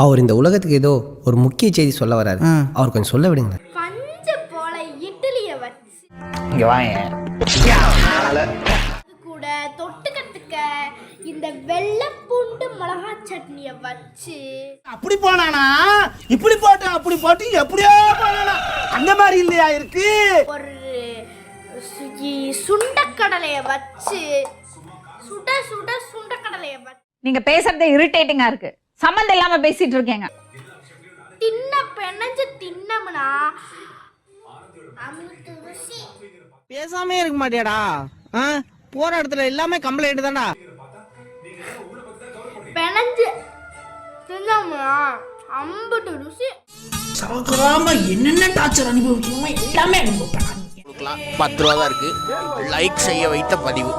அவர் இந்த உலகத்துக்கு ஏதோ ஒரு முக்கிய செய்தி சொல்ல வராரு. அவர் கொஞ்சம் சொல்ல விடுங்க. பஞ்சு போல இட்லிய வச்சு இங்க வாங்க கூட தொட்டுக்கிறதுக்க இந்த வெள்ளை பூண்டு மிளகா சட்னிய வச்சு அப்படி போனானா இப்படி போட்டு அப்படி போட்டு எப்படியோ போனானா அந்த மாதிரி இல்லையா இருக்கு. ஒரு சுண்டக்கடலைய வச்சு சுட சுட சுண்டக்கடலைய வச்சு நீங்க பேசுறதே இரிட்டேட்டிங்கா இருக்கு. சம்மந்தம் இல்லாம பேசிட்டு இருக்கீங்க. தின்ன பெனஞ்சு தின்னம்னா அமிர்த ருசி. பேசாமே இருக்க மாட்டியாடா? போற இடத்துல எல்லாமே கம்ப்ளைண்ட் தான்டா. பெனஞ்சு தின்னம்னா அம்பிட்டு ருசி. சாகுறாம என்னென்ன டார்ச்சர் அனுபவிக்கணுமோ எல்லாமே அனுபவிப்பேன். 10 ரூபா தான் இருக்கு. லைக் செய்ய வைத்த பதிவு.